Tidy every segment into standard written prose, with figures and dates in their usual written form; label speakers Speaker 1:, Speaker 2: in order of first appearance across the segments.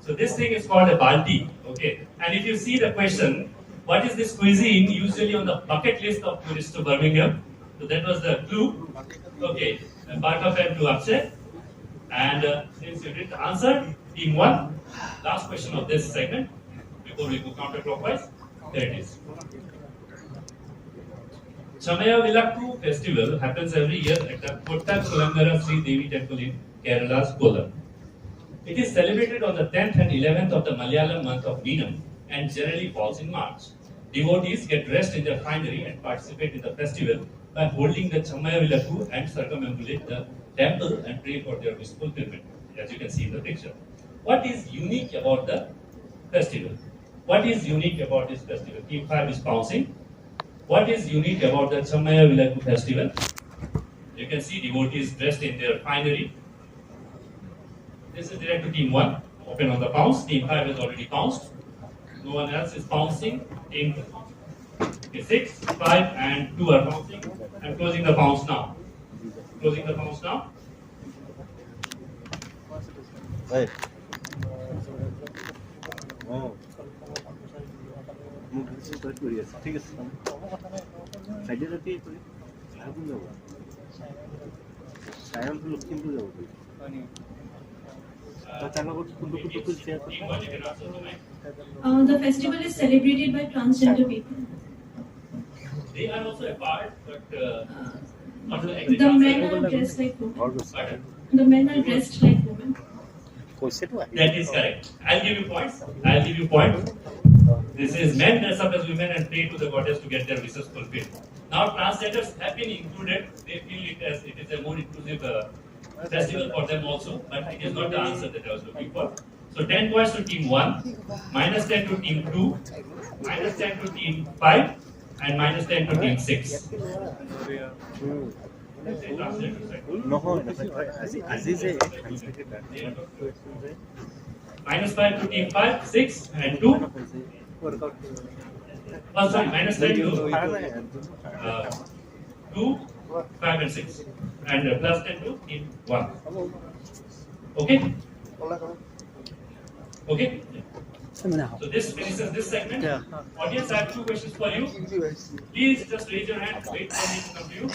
Speaker 1: So this thing is called a balti. Okay. And if you see the question, what is this cuisine usually on the bucket list of tourists to Birmingham? So that was the clue. Okay. And Barka fan to Akshay. And since you did answer, team 1, last question of this segment before we go counterclockwise. There it is. Chamayavilakku festival happens every year at the Kottakulangara Sri Devi Temple in Kerala's Kollam. It is celebrated on the 10th and 11th of the Malayalam month of Meenam and generally falls in March. Devotees get dressed in their finery and participate in the festival by holding the Chamayavilakku and circumambulate the temple and pray for their wish fulfillment, as you can see in the picture. What is unique about the festival? What is unique about this festival? Team 5 is bouncing. What is unique about the Chamayavilakku festival? You can see devotees dressed in their finery. This is direct to team 1. Open on the bounce. Team 5 has already bounced. No one else is bouncing. Team 6, 5 and 2 are bouncing. I'm closing the bounce now. Closing the bounce now.
Speaker 2: Right. Oh. ঠিক আছে সাইডে রাখি করে সায়ন যাব সায়ন তো লক্ষ্মীপুর যাব
Speaker 3: The festival is celebrated by transgender people.
Speaker 1: They are also a part, but
Speaker 3: the men are dressed like women. The men are dressed like women.
Speaker 1: That is correct. I'll give you points. This is men dress up as women and pray to the goddess to get their wishes fulfilled. Now transgenders have been included. They feel it is a more inclusive festival for them also, but it is not the answer that I was looking for. So 10 points to team 1, minus 10 to team 2, minus 10 to team 5, and minus 10 to team 6. Minus 5 to team 5, 6 and 2. Oh, sorry, minus 10 to 2, 5 and 6. And plus 10 to team 1. Okay? Okay? So this finishes this segment. Audience, I have 2 questions for you. Please just raise your hand. Wait for me to come to you.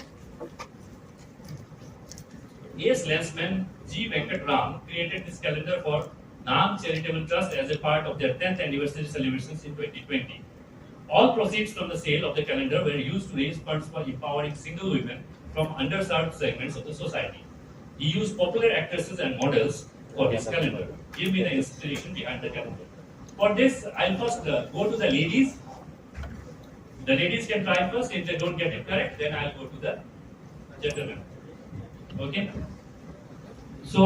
Speaker 1: Yes, Lensman G. Venkatram created this calendar for Nam Charitable Trust as a part of their 10th anniversary celebrations in 2020. All proceeds from the sale of the calendar were used to raise funds for empowering single women from underserved segments of the society. He used popular actresses and models for his calendar. Give me the inspiration behind the calendar. For this, I'll first go to the ladies. The ladies can try first. If they don't get it correct, then I'll go to the gentlemen. Okay? So,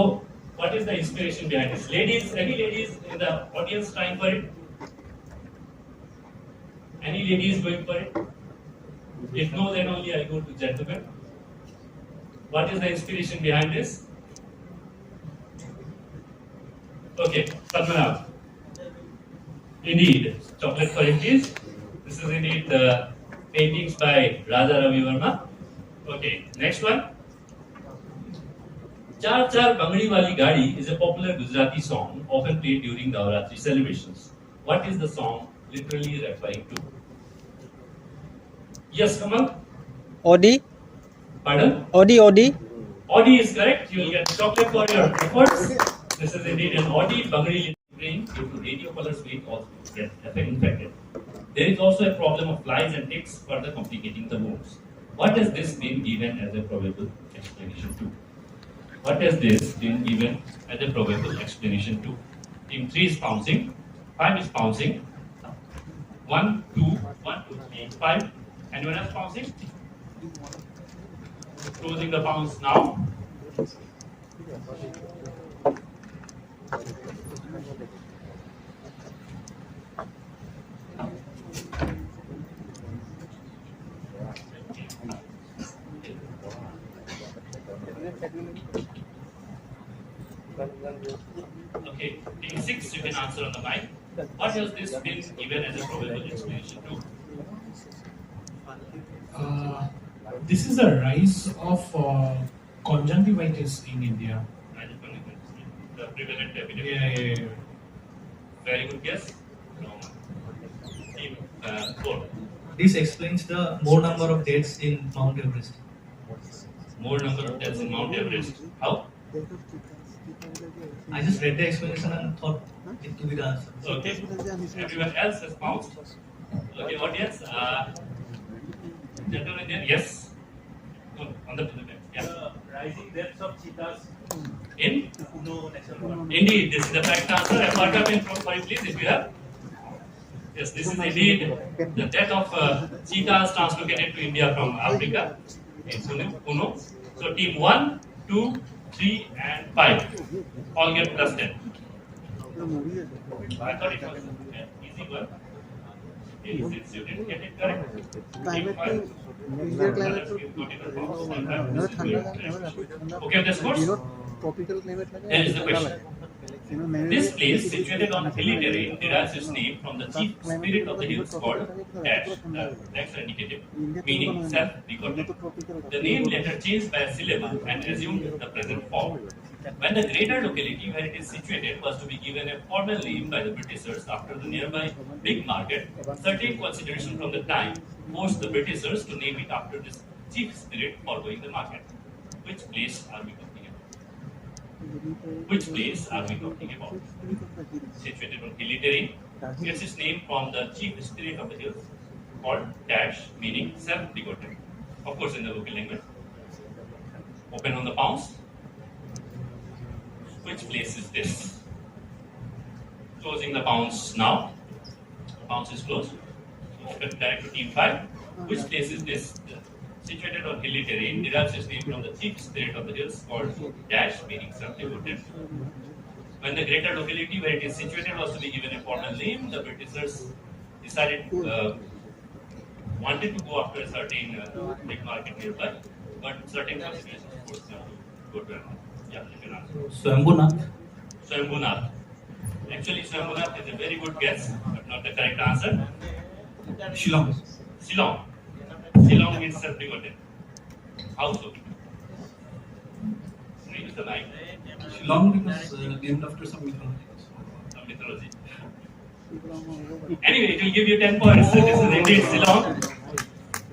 Speaker 1: what is the inspiration behind this? Ladies, any ladies in the audience trying for it? Any ladies going for it? If no, then only I go to gentlemen. What is the inspiration behind this? Okay, Padmanabh. Indeed, chocolate for him, please. This is indeed the paintings by Raja Ravi Verma. Okay, next one. Char Char Bangdi Wali Gadi is a popular Gujarati song often played during the Navratri celebrations. What is the song literally referring to? Yes, Kamal?
Speaker 4: Odi.
Speaker 1: Pardon?
Speaker 4: Odi.
Speaker 1: Odi is correct. You will get chocolate for your efforts. This is indeed an Odi. Bangdi brain due to radio colors weight also get infected. There is also a problem of flies and ticks further complicating the wounds. What has this been given as a probable explanation to? What has this been given as a probable explanation to? Team 3 is bouncing, 5 is bouncing, 1, 2, 3, 5. Anyone else bouncing? Closing the bounce now. Okay, team 6, you can answer on the mic. What has this been given as a probable explanation to?
Speaker 5: This is a rise of conjunctivitis in India.
Speaker 1: The prevalent epidemic.
Speaker 5: Yeah.
Speaker 1: Very good guess. Team 4.
Speaker 4: This explains the more number of deaths in Mount Everest.
Speaker 1: More number of deaths in Mount Everest. How?
Speaker 4: I just read the explanation and thought it could be the answer.
Speaker 1: Okay. Everyone else has bounced. Okay, audience. Gentlemen there, yes. No, on the yeah.
Speaker 6: Rising depths of cheetahs.
Speaker 1: In?
Speaker 6: No national park.
Speaker 1: Indeed, this is the correct answer. A photograph from sorry, please, if you have. Yes, this is indeed the death of cheetahs translocated to India from Africa in Puno. So team 1, 2, 3 and 5 all get plus 10. I thought it was an easy one. Since you didn't get it correct, team 5. Okay, the scores? Here is the question. This place, situated on hilly terrain, derives its name from the chief spirit of the hills called dash, the next indicative, meaning self-recorded. The name later changed by a syllable and resumed the present form. When the greater locality where it is situated was to be given a formal name by the Britishers after the nearby big market, certain consideration from the time forced the Britishers to name it after this chief spirit following the market. Which place are we talking about? Which place are we talking about? Situated on hilly terrain, gets its name from the chief spirit of the hills, called dash, meaning self-begotten. Of course, in the local language. Open on the pounds. Which place is this? Closing the pounds now. The pounds is closed. Open direct to team 5. Which place is this? Situated on hilly terrain, derives its name from the chief spirit of the hills called dash, meaning self-devoted. When the greater locality where it is situated was to be given a formal name, the Britishers decided wanted to go after a certain big market nearby, but certain considerations forced them to go to another. Yeah, you can answer.
Speaker 4: Swambhunath.
Speaker 1: Swambhunath. Actually, Swambhunath is a very good guess, but not the correct answer.
Speaker 4: Shillong.
Speaker 1: Shillong. Shillong means self-begotten. How so? Read the line.
Speaker 4: Shillong because named after some mythology.
Speaker 1: Some mythology. Anyway, it will give you 10 points. So this is indeed Shillong.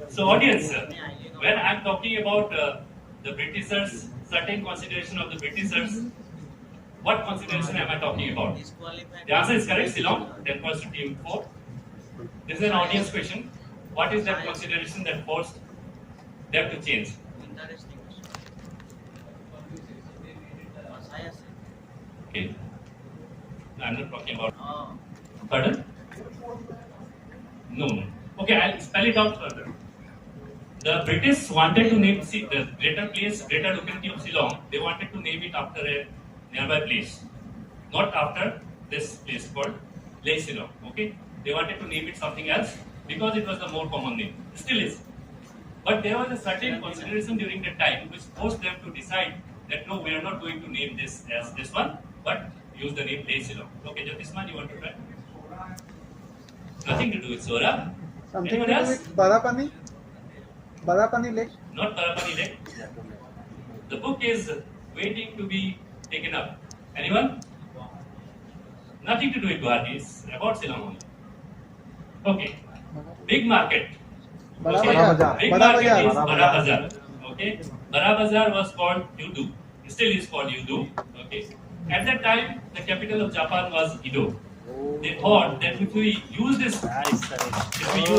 Speaker 1: So, audience, when I am talking about the Britishers, certain consideration of the Britishers, what consideration am I talking about? The answer is correct, Shillong. 10 points to team 4. This is an audience question. What is that consideration that forced them to change? Okay. I'm not talking about. Pardon? No. Okay, I'll spell it out further. The British wanted to name the greater place, greater locality of Shillong. They wanted to name it after a nearby place, not after this place called Leh Shillong. Okay, they wanted to name it something else because it was the more common name. Still is, but there was a certain consideration during that time which forced them to decide that no, we are not going to name this as this one, but use the name Leh Shillong. Okay, Jyotisman, you want to try? Nothing to do with Sora.
Speaker 7: Something
Speaker 1: Anyone
Speaker 7: to do
Speaker 1: else?
Speaker 7: with Badapani Lake.
Speaker 1: Not Parapani Lake. The book is waiting to be taken up. Anyone? Nothing to do with Guwahati. It's about Shillong only. Okay. Big market.
Speaker 7: Bada
Speaker 1: Okay.
Speaker 7: Bazar.
Speaker 1: Big
Speaker 7: Bada
Speaker 1: market
Speaker 7: Bazar.
Speaker 1: is Bada Bazar. Okay. Bada Bazar was called Yudu. Still is called Yudu. Okay. At that time, the capital of Japan was Edo. They thought that if we use this Yudu,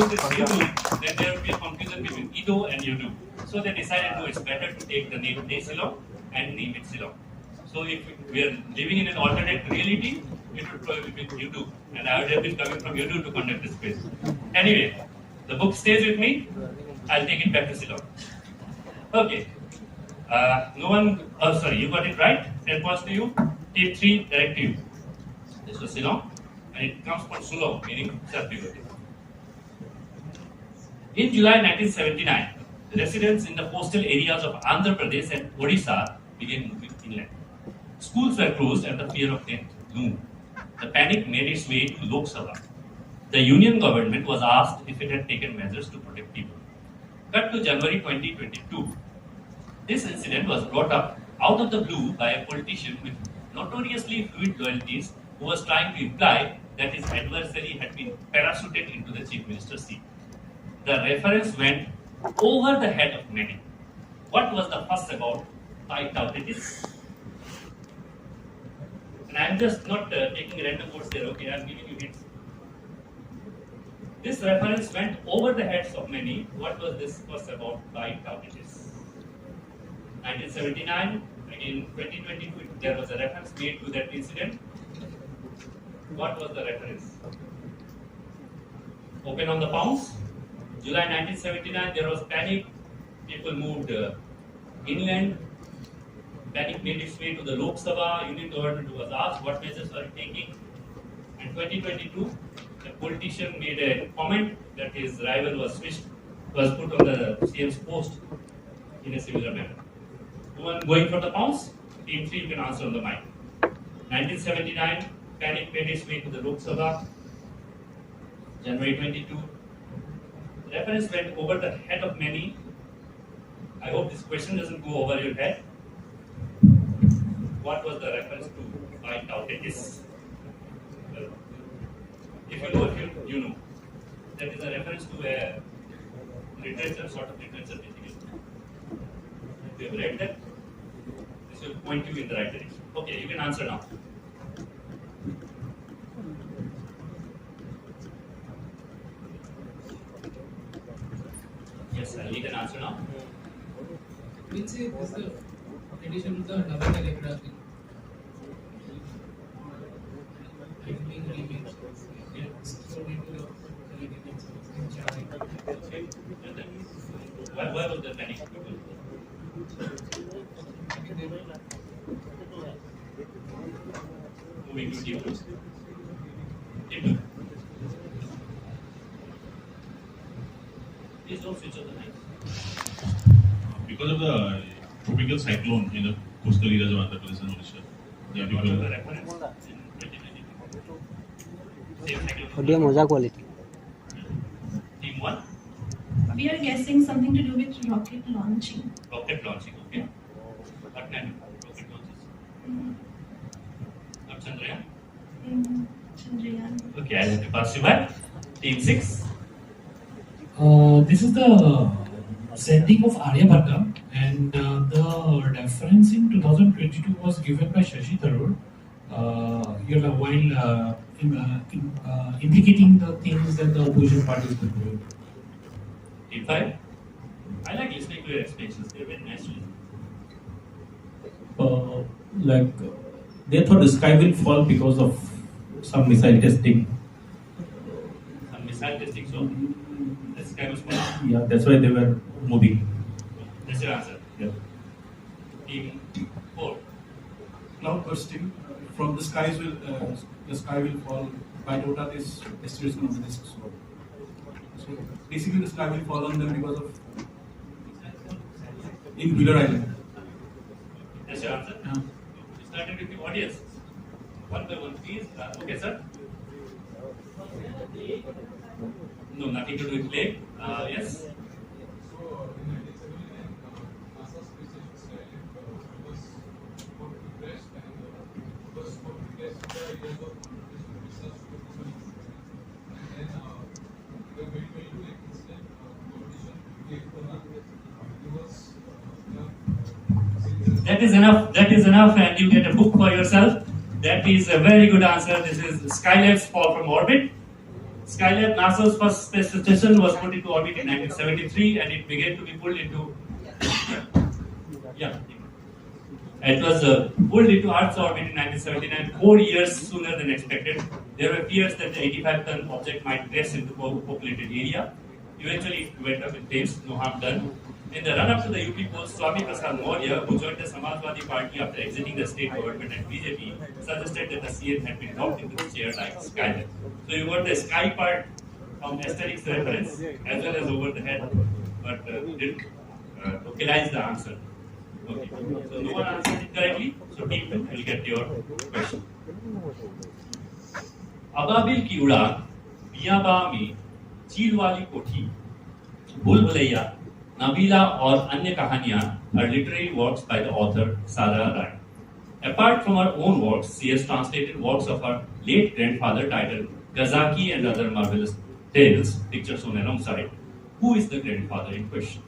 Speaker 1: then there will be a confusion between Edo and Yudu. So they decided, no, it's better to take the name Leh Shillong and name it Shillong. So if we are living in an alternate reality, it would probably be Yudu. And I would have been coming from Yudu to conduct this quiz. Anyway, the book stays with me. I'll take it back to Shillong. Okay. No one, oh sorry, you got it right. 10 points to you. Team 3, direct to you. This was Shillong. And it comes from Sulong, meaning self-begotten. In July 1979, the residents in the coastal areas of Andhra Pradesh and Odisha began moving inland. Schools were closed and the fear of death loomed. The panic made its way to Lok Sabha. The union government was asked if it had taken measures to protect people. Cut to January 2022. This incident was brought up out of the blue by a politician with notoriously fluid loyalties who was trying to imply that his adversary had been parachuted into the chief minister's seat. The reference went over the head of many. What was the fuss about? I doubt it is. And I'm just not taking random words there, okay? I'm giving you hints. This reference went over the heads of many. What was this fuss about? I doubt it is. 1979, in 2022, there was a reference made to that incident. What was the reference? Open on the pounds. July 1979, there was panic. People moved inland. Panic made its way to the Lok Sabha. Union government was asked what measures are it taking. In 2022, a politician made a comment that his rival was put on the CM's post in a similar manner. One going for the pounds. Team 3, you can answer on the mic. 1979, panic made its way to the Lok Sabha. January 22. Reference went over the head of many. I hope this question doesn't go over your head. What was the reference to? I doubt it is. If you know, you know. That is a reference to a literature, sort of literature basically. If you have read that, this will point you in the right direction. Okay, you can answer now. Yes, sir, you can answer now.
Speaker 5: We'll say this is the addition to the double telegraphy. It's being remade. Yeah, so we do
Speaker 1: Why was there panic? Moving to team 2. Team 2. Please don't switch on the mic.
Speaker 7: Because of the tropical cyclone in the coastal areas of Andhra Pradesh and Odisha, the
Speaker 1: What was the
Speaker 7: people
Speaker 1: reference in 2022? Same cyclone.
Speaker 8: Audio moja quality.
Speaker 1: Team 1,
Speaker 3: We are guessing something to do with rocket launching.
Speaker 1: rocket launching, okay? What kind of rocket launches? Not Chandrayaan?
Speaker 3: Chandrayaan.
Speaker 1: Okay, I have to pass you by. Team 6.
Speaker 5: This is the sending of Aryabhatta, and the reference in 2022 was given by Shashi Tharoor. While indicating the things that the opposition parties were doing.
Speaker 1: Team 5. I like listening to your explanations. They're very nice to listen.
Speaker 9: They thought the sky will fall because of some missile testing.
Speaker 1: Some missile testing, so this guy was fun.
Speaker 9: Yeah, that's why they were moving.
Speaker 1: That's your answer.
Speaker 9: Yeah.
Speaker 1: Team 4.
Speaker 10: Cloud bursting from the sky will fall. By total this estimation of the risk. So basically the sky will fall on them because of in Wheeler Island.
Speaker 1: That's your answer?
Speaker 10: Yeah.
Speaker 1: You started with the audience. One by one, please. Okay, sir. No, nothing to do with play. Yes. That is enough. That is enough, and you get a book for yourself. That is a very good answer. This is Skylab's fall from orbit. Skylab, NASA's first space station, was put into orbit in 1973, and it began to be pulled into. Yeah. It was pulled into Earth's orbit in 1979, 4 years sooner than expected. There were fears that the 85-ton object might crash into populated area. Eventually, it went up in flames, no harm done. In the run-up to the UP polls, Swami Prasad Maurya, who joined the Samajwadi Party after exiting the state government and BJP, suggested that the CM had been dropped into the chair like Skylab. So you got the sky part from aesthetics reference as well as over the head, but didn't localize the answer. Okay. So no one answered it correctly, so team 2 will get your question. अबाबिल की उड़ान, बियाबा में चील वाली कोठी, बुलबुलैया, नबीला और अन्य कहानियां are literary works by the author Sara Rai. Apart from her own works, she has translated works of her late grandfather titled Gazaki and Other Marvelous Tales, pictures shown alongside. Who is the grandfather in question?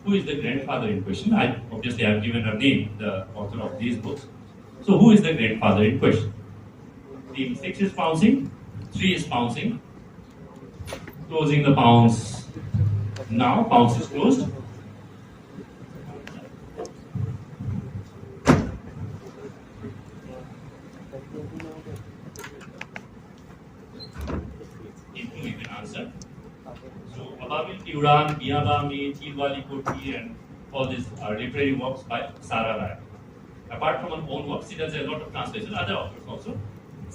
Speaker 1: Who is the grandfather in question? I have given her name, the author of these books. So who is the grandfather in question? Team 6 is pouncing, 3 is pouncing. Closing the pounce. Now pounce is closed. You can answer. So Ababil Tiuran, Biyabami, Tilwali Koti, and all these are literary works by Sara Rai. Apart from her own works, she does a lot of translations, other authors also.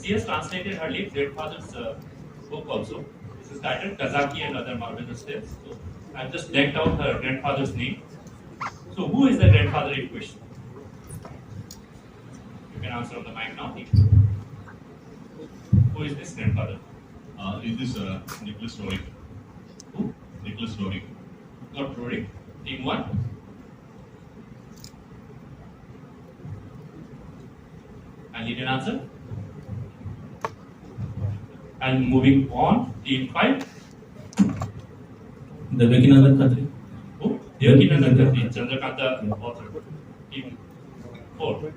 Speaker 1: She has translated her late grandfather's book also. This is titled Kazaki and Other Marvelous Tales. So I've just blanked out her grandfather's name. So who is the grandfather in question? You can answer on the mic now. Who is this grandfather?
Speaker 7: Is this Nicholas Roerick?
Speaker 1: Who?
Speaker 7: Nicholas Roerick.
Speaker 1: Not Rory. Team 1. I need an answer. And moving on, team 5.
Speaker 9: Devakinandan Khatri.
Speaker 1: Who? Devakinandan Khatri, Chandrakanta author. Team 4.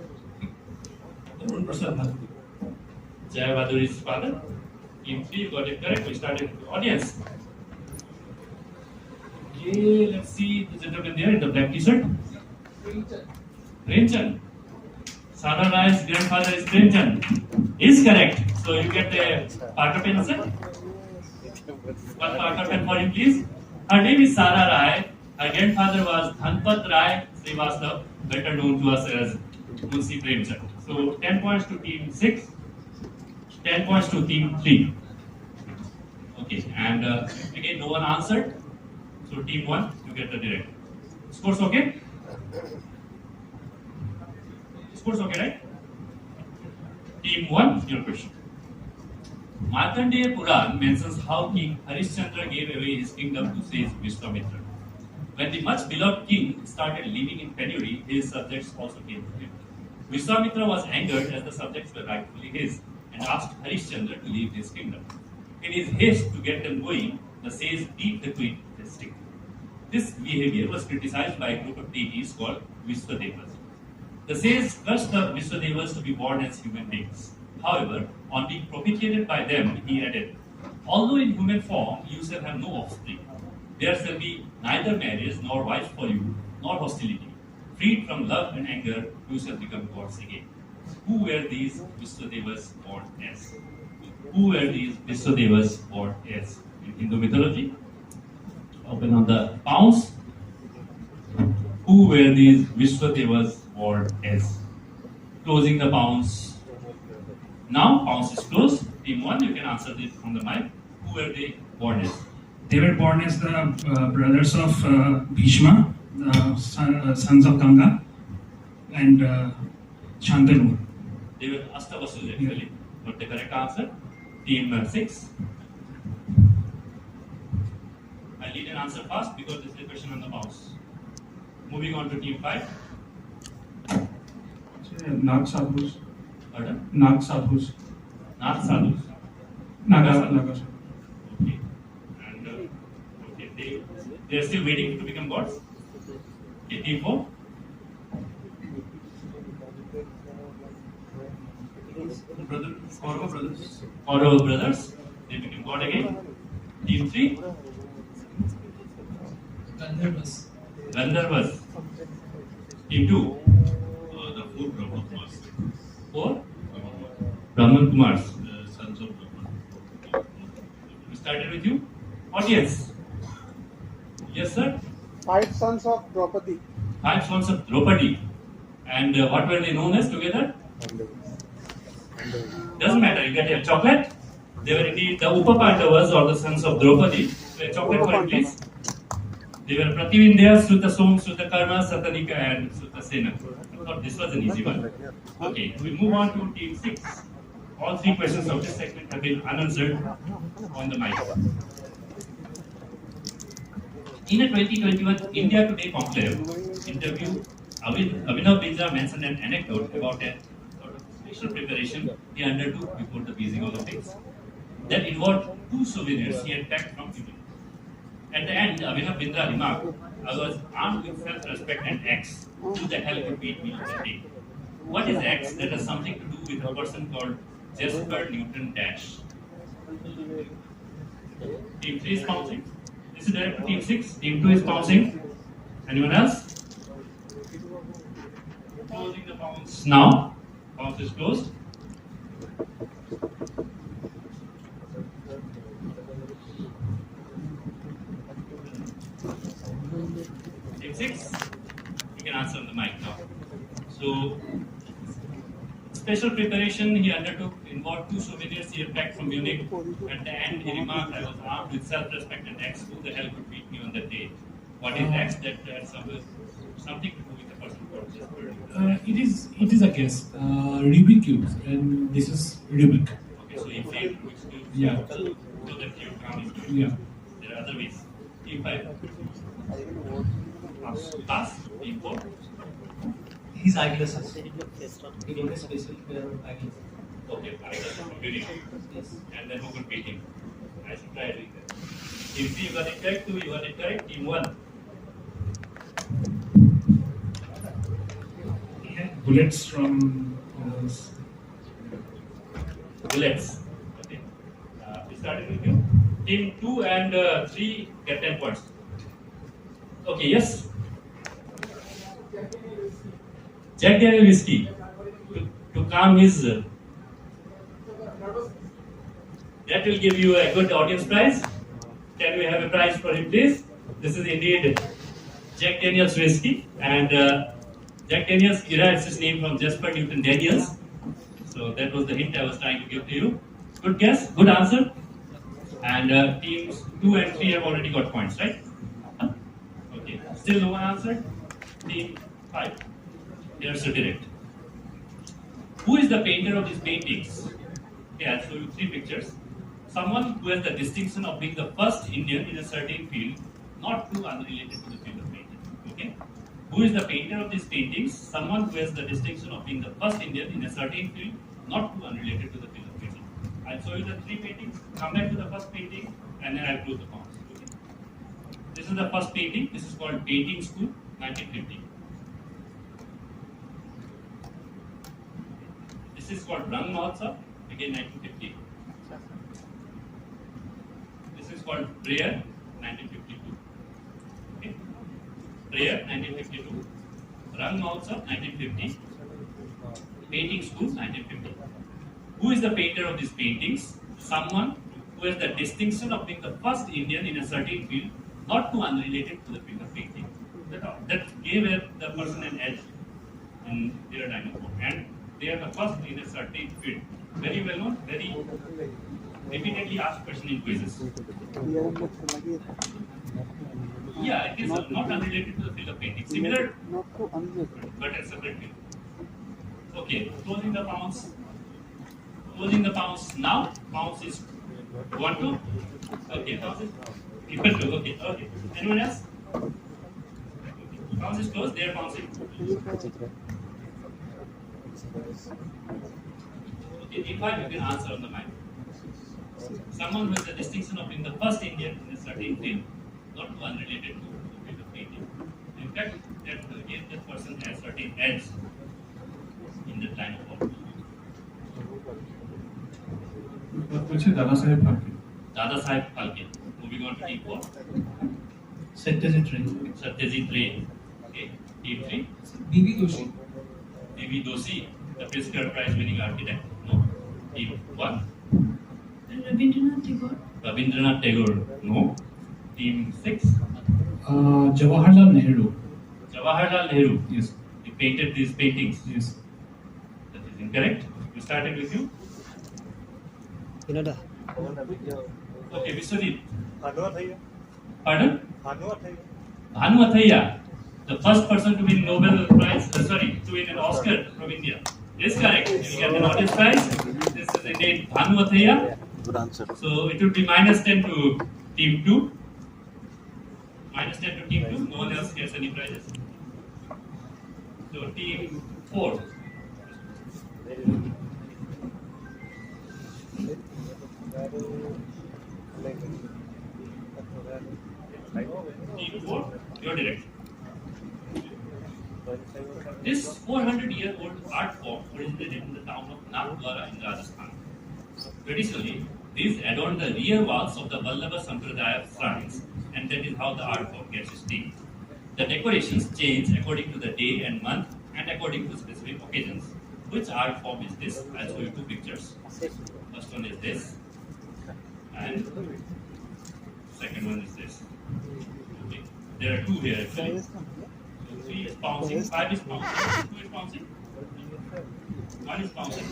Speaker 10: Arun Prasad Khatri.
Speaker 1: Jaya Baduri's father. Team 3, you got it correct. We started with the audience. Okay, let's see the gentleman there in the black t-shirt. Premchand. Sara Rai's grandfather is Premchand. Is correct. So you get a Parker pen, sir. One Parker pen for you, please. Her name is Sara Rai. Her grandfather was Dhanpat Rai Srivastav, better known to us as Munshi Premchand. So 10 points to team 6, 10 points to team 3. Okay, and again, no one answered. So team 1, you get the direct. Scores okay? Scores okay, right? Team 1, your question. Markandeya Puran mentions how King Harishchandra gave away his kingdom to sage Vishwamitra. When the much beloved king started living in penury, his subjects also came to him. Vishwamitra was angered as the subjects were rightfully his and asked Harishchandra to leave his kingdom. In his haste to get them going, the sage beat the queen with a stick. This behavior was criticized by a group of deities called Vishwadevas. The sage cursed the Vishwadevas to be born as human beings. However, on being propitiated by them, he added, "Although in human form you shall have no offspring, there shall be neither marriage nor wife for you, nor hostility. Freed from love and anger, you shall become gods again." Who were these Vishwadevas born as? Who were these Vishwadevas born as? In Hindu mythology, open on the pounds. Who were these Vishwadevas born as? Closing the pounds. Now pounds is closed. Team 1, you can answer this from the mic. Who were they born as?
Speaker 8: They were born as the brothers of Bhishma, the sons of Ganga, and Shantanu.
Speaker 1: They were Astavasud actually. But the correct answer, team 6. I need an answer fast because this is a question on the mouse. Moving on to team 5.
Speaker 8: Nag Sadhus.
Speaker 1: Pardon?
Speaker 8: Nag Sadhus.
Speaker 1: Not Sadhus.
Speaker 8: Naga.
Speaker 1: Okay. And okay, they are still waiting to become gods. Okay, team 4.
Speaker 10: Kaurava brothers.
Speaker 1: Kaurava brothers. They became god again. Team 3.
Speaker 4: Gandharvas.
Speaker 1: Gandharvas. Team 2.
Speaker 7: The 4 Brahma Kumars.
Speaker 1: 4. Brahman Kumars.
Speaker 7: The sons of Brahman.
Speaker 1: We started with you. Audience. Yes, sir.
Speaker 11: 5 sons of Draupadi.
Speaker 1: 5 sons of Draupadi. And what were they known as together? Doesn't matter, you get a chocolate. They were indeed the Upapandavas or the sons of Draupadi. So a chocolate for you, please. They were Prativindya, Srutasoma, Srutakarma, Satanika, and Srutasena. I thought this was an easy one. Okay, we move on to team 6. All 3 questions of this segment have been unanswered on the mic. In a 2021 India Today conclave interview, Abhinav Bindra mentioned an anecdote about a sort of special preparation he undertook before the Beijing Olympics that involved 2 souvenirs he had packed from Munich. At the end, Abhinav Bindra remarked, "I was armed with self-respect and X. Who the hell could beat me on that day?" What is X? That has something to do with a person called Jesper Newton Dash. Team 3 is bouncing. This is direct to Team 6. Team 2 is bouncing. Anyone else? Closing the bounce now. Bounce is closed. Team 6, you can answer on the mic now. So, special preparation he undertook involved 2 souvenirs he had packed from Munich. At the end, he remarked, "I was armed with self-respect and X. Who the hell could beat me on that day?" What is X? That had something to do with the person called Jesper.
Speaker 5: It is a guess. Rubik cubes, and this is Rubik.
Speaker 1: Okay, so he failed which cube?
Speaker 5: Yeah.
Speaker 1: So that cube comes into it.
Speaker 5: Yeah.
Speaker 1: There are other ways. Team 5. Pass. Team 4.
Speaker 4: His eyeglasses. He got a special pair of eyeglasses.
Speaker 1: Okay, eyeglasses from Munich.
Speaker 4: Yes.
Speaker 1: And then who could beat him? I should try doing that. Team 3, you got it correct. 2, you got it correct. Team 1.
Speaker 8: He had bullets from
Speaker 1: Bullets. Okay. We started with you. Team 2 and 3 get 10 points. Okay, yes. Jack Daniel whiskey to calm his. That will give you a good audience prize. Can we have a prize for him, please? This is indeed Jack Daniel's whiskey, and Jack Daniel's derives its name from Jesper Newton Daniels. So that was the hint I was trying to give to you. Good guess, good answer. And teams 2 and 3 have already got points, right? Okay, still no one answered. Team 5. Here's the direct. Who is the painter of these paintings? Okay, I'll show you 3 pictures. Someone who has the distinction of being the first Indian in a certain field, not too unrelated to the field of painting. Okay? Who is the painter of these paintings? Someone who has the distinction of being the first Indian in a certain field, not too unrelated to the field of painting. I'll show you the 3 paintings, come back to the first painting, and then I'll close the bounds. Okay? This is the first painting. This is called Painting School, 1950. This is called Rang Mahotsav, again 1950. This is called Prayer, 1952. Okay? Prayer, 1952. Rang Mahotsav, 1950. Painting School, 1950. Who is the painter of these paintings? Someone who has the distinction of being the first Indian in a certain field, not too unrelated to the field of painting. That gave the person an edge in their line of work. And they are the first in a certain field. Very well known, very repeatedly asked question in quizzes. Yeah, it is not unrelated to the field of painting. Similar, but a separate field. Okay, closing the bounce. Closing the bounce now. Bounce is 1, 2. Okay, bounce is equal to. Okay, okay. Anyone else? Bounce is closed. They are bouncing. Okay, if I you can answer on the mind. Someone who has the distinction of being the first Indian in a certain field, not too unrelated to the field of painting. In fact, that gave that person a certain edge in the line of work.
Speaker 8: Dada Saheb Phalke.
Speaker 1: Dada Saheb Phalke. Moving on to team 4.
Speaker 4: Satyajit Ray.
Speaker 1: Satyajit Ray. Okay. Team 3.
Speaker 4: B.B. Doshi.
Speaker 1: B.B. Doshi, the Pritzker Prize winning architect. No. Team 1.
Speaker 3: Rabindranath Tagore.
Speaker 1: Rabindranath Tagore. No. Team 6.
Speaker 5: Jawaharlal Nehru.
Speaker 1: Jawaharlal Nehru.
Speaker 5: Yes.
Speaker 1: He painted these paintings.
Speaker 5: Yes.
Speaker 1: That is incorrect. We started with you. Okay, Vishwadeep. Pardon? Bhanu Athaiya, the first person to win Nobel Prize, to win an Oscar from India. Is correct. You will get an audience prize. This is indeed Bhanu Athaiya.
Speaker 2: Good answer.
Speaker 1: So it would be -10 to team 2. -10 to team 2. No one else gets any prizes. So team 4. Team 4, your direction. This 400-year-old art form originated in the town of Nagpur in Rajasthan. Traditionally, these adorn the rear walls of the Vallabha Sampradaya shrines, and that is how the art form gets its name. The decorations change according to the day and month and according to specific occasions. Which art form is this? I'll show you two pictures. First one is this, and second one is this. Okay. There are two here actually. So 3 is bouncing, 5 is bouncing, 2 is bouncing, 1 is bouncing.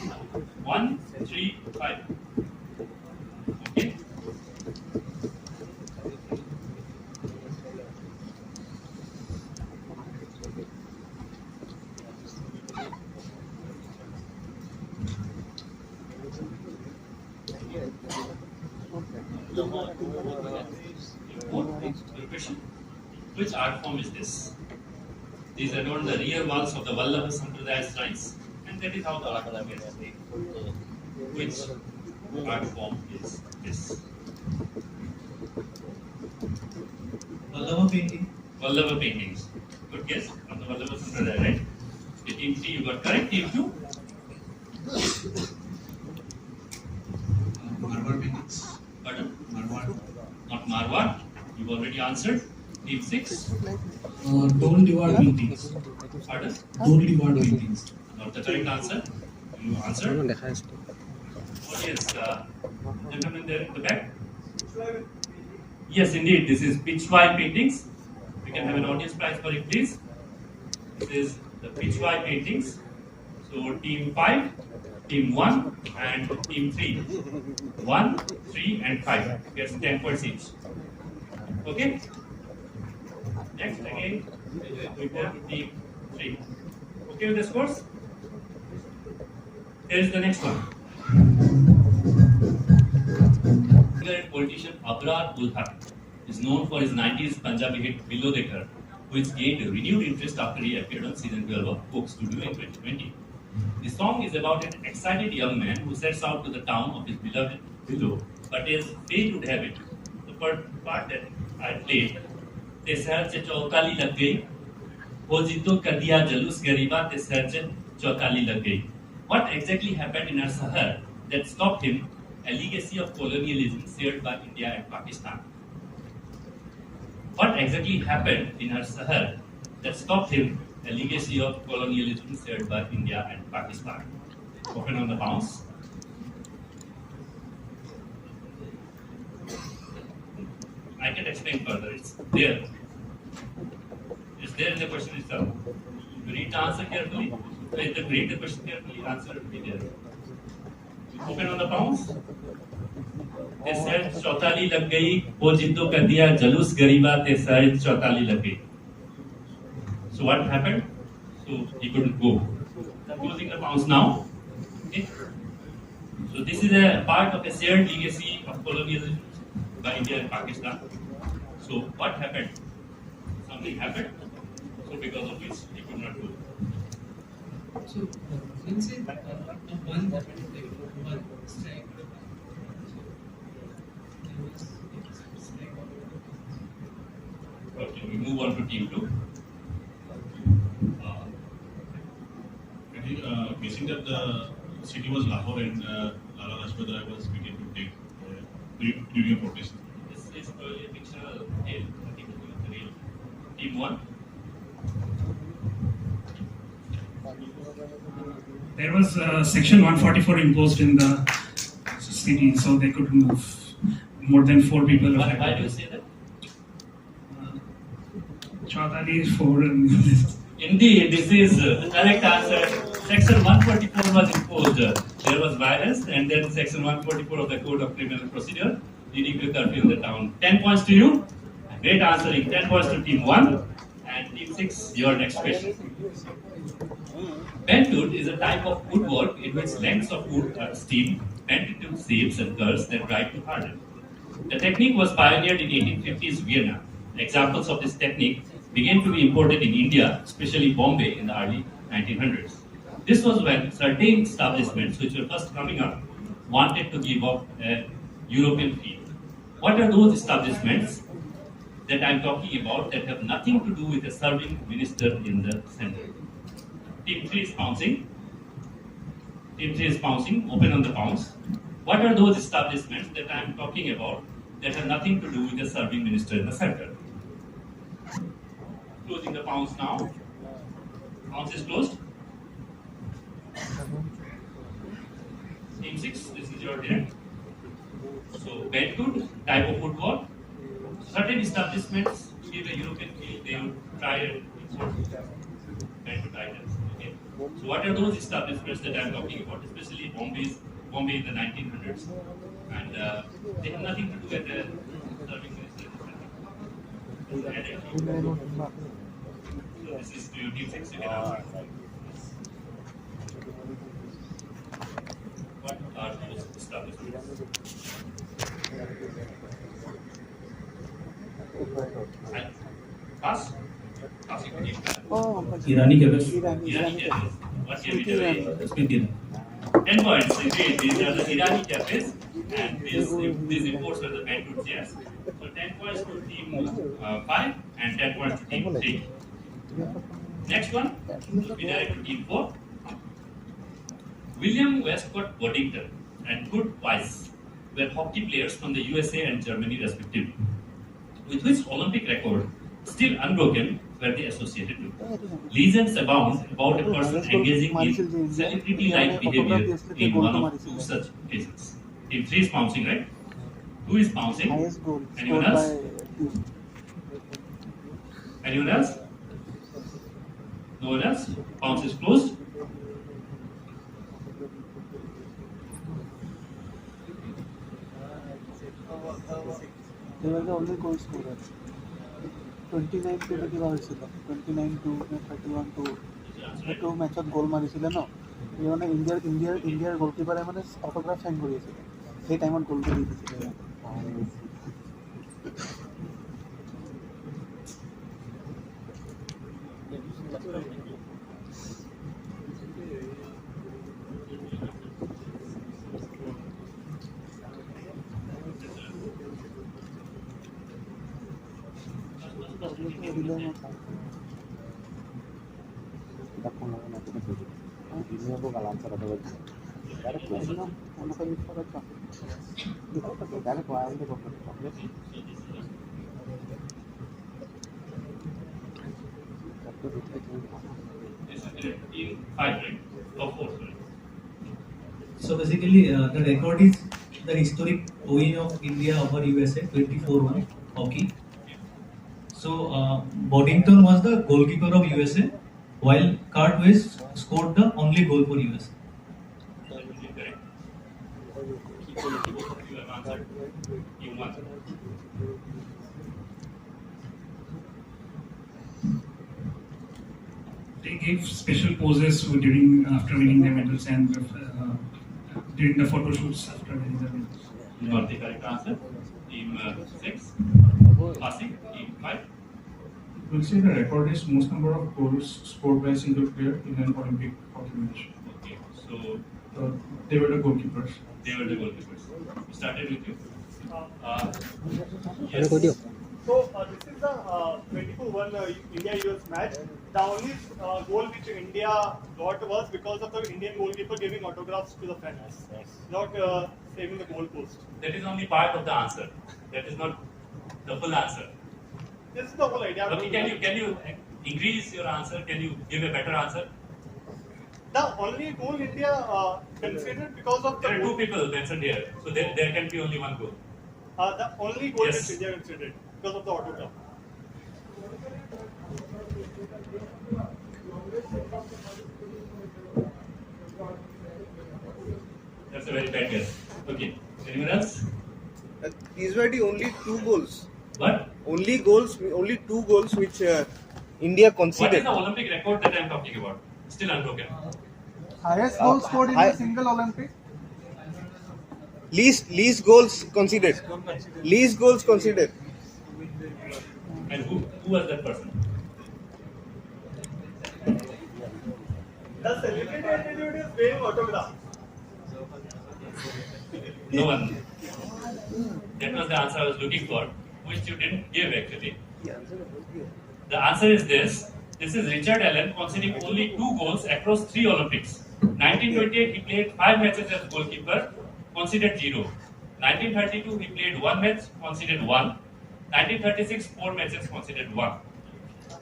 Speaker 1: 1, 3, 5. Okay. Which art form is this? These adorn the rear walls of the Vallabha Sampradaya shrines, and that is how the art form gets made. Which art form is this?
Speaker 4: Vallabha painting.
Speaker 1: Vallabha paintings. Good guess from the Vallabha Sampradaya, right? Okay, team 3, you got correct. Team 2?
Speaker 10: Marwar paintings.
Speaker 1: Pardon?
Speaker 10: Marwar.
Speaker 1: Not Marwar. You've already answered. Team 6?
Speaker 5: Dole Diwar paintings.
Speaker 1: Pardon?
Speaker 5: Dole Diwar paintings.
Speaker 1: Not the correct answer. You answered. Audience, gentlemen there in the back. Yes, indeed. This is Pitchwai paintings. We can have an audience prize for it, please. This is the Pitchwai paintings. So team 5, team 1, and team 3. 1, 3, and 5 gets 10 points each. Okay. Next again, we have team 3. Okay with the scores? Here is the next one. Politician Abrar Guwahati is known for his 90s Punjabi hit Below the Curve, which gained renewed interest after he appeared on season 12 of Coke Studio in 2020. The song is about an excited young man who sets out to the town of his beloved Below, but is fate would have it. The part that I played, ते शहर से चौकाली लग गई, वो जिद्दो कर दिया जलूस गरीबा ते शहर से चौकाली लग गई. What exactly happened in our Sahar that stopped him? A legacy of colonialism shared by India and Pakistan. What exactly happened in our Sahar that stopped him? A legacy of colonialism shared by India and Pakistan. Open on the bounce. I can explain further. It's there. It's there in the question itself. You read the answer carefully. Read the question carefully. Answer will be there. Open on the bounce. They said चौताली लग गई, वो जिद्दो कर दिया जलूस गरीबा ते side चौताली लग गई. So what happened? So he couldn't go. Closing the bounce now. Okay. So this is a part of a shared legacy of colonialism by India and Pakistan. So what happened? Something happened. So because of which he could not go.
Speaker 4: So when say one strike.
Speaker 1: Okay, we move on to team 2.
Speaker 7: Guessing that the city was Lahore and Lala Lajpat Rai was beginning to take during a protest.
Speaker 1: This is probably a fictional tale. I think it is real. Team 1.
Speaker 8: There was Section 144 imposed in the city, so they couldn't move. More than 4 people.
Speaker 1: Why do you say that?
Speaker 8: Chaudhary 4 and
Speaker 1: Indeed, this is the correct answer. Section 144 was imposed. There was violence, and then Section 144 of the Code of Criminal Procedure leading to curfew in the town. 10 points to you. Great answering. 10 points to team 1. And team 6, your next question. Bent wood is a type of woodwork in which lengths of wood are steamed, bent into shapes and curves that dry to harden. The technique was pioneered in 1850s Vienna. Examples of this technique began to be imported in India, especially Bombay, in the early 1900s. This was when certain establishments which were first coming up wanted to give up a European feel. What are those establishments that I'm talking about that have nothing to do with a serving minister in the center? Team 3 is pouncing. Team 3 is pouncing. Open on the pounce. What are those establishments that I'm talking about that have nothing to do with a serving minister in the center? Closing the pounce now. Pounce is closed. Team 6, this is your direct. So, bed good, type of football. Certain establishments give a European feel, they would try and import bed good items. Okay. So, what are those establishments that I am talking about? Especially Bombay in the 1900s. And they have nothing to do with the serving minister. So, this is to your team 6, you can answer. What are those establishments? Pass? Passing to team.
Speaker 9: Irani cafes.
Speaker 1: Irani cafes. What gave it away?
Speaker 9: Speak in.
Speaker 1: 10 points. Okay, these are the Irani cafes, and these imports are the banquet chairs. So 10 points to team 5 and 10 points to team 3. Next one will be direct to team 4. William Westcott Waddington and Kurt Weiss were hockey players from the USA and Germany respectively, with which Olympic record, still unbroken, were they associated with. Legends abound about a person engaging in celebrity-like behavior in one of two such cases. Team 3 is bouncing, right? Who is bouncing? Anyone else? Anyone else? No one else? Bounce is closed.
Speaker 11: They were the only goal scorers. 29-2 তে কিবা হৈছিল 29-2 নে 31-2 এইটো মেচত গোল মাৰিছিলে ন এই মানে ইণ্ডিয়াৰ গোলকিপাৰে মানে অটোগ্ৰাফ সাইন কৰি আছিল সেই টাইমত গোলটো দি দিছিলে
Speaker 4: So basically, the record is the historic win of India over USA 24-1 hockey. So Boddington was the goalkeeper of USA, while Kurt Weiss scored the only goal for USA.
Speaker 8: They gave special poses after winning the medals and during the photo shoots after winning the medals.
Speaker 1: Not the correct answer. Team 6. Passing. Team 5.
Speaker 10: We'll say the record is most number of goals scored by a single player in an Olympic hockey match.
Speaker 1: Okay. So
Speaker 10: they were the goalkeepers.
Speaker 1: They were the goalkeepers. We started with you.
Speaker 11: Yes.
Speaker 6: So this is the 24-1 India-US match. The only goal which India got was because of the Indian goalkeeper giving autographs to the fans, not saving the goal post.
Speaker 1: That is only part of the answer. That is not the full answer.
Speaker 6: This is the whole idea.
Speaker 1: Okay, can you increase your answer? Can you give a better answer?
Speaker 6: The only goal India considered because of the
Speaker 1: There are two people mentioned here, so there can be only one goal.
Speaker 6: The only goal
Speaker 1: Yes.
Speaker 6: which India considered because of the autograph.
Speaker 1: That's a very bad guess. Okay, anyone else?
Speaker 12: These were the only two goals.
Speaker 1: What?
Speaker 12: Only two goals which India
Speaker 1: What
Speaker 12: conceded.
Speaker 1: is the Olympic record that I am talking about? Still unbroken.
Speaker 11: highest goal scored in a single Olympic
Speaker 12: Least goals conceded. Least goals conceded.
Speaker 1: And who was that person?
Speaker 6: The celebrity attitude is wearing autograph.
Speaker 1: No one. That was the answer I was looking for, which you didn't give actually. The answer is this. This is Richard Allen conceding only 2 goals across 3 Olympics. 1928 he played 5 matches as goalkeeper, conceded 0. 1932 he played 1 match, conceded 1. 1936 4 matches, conceded 1.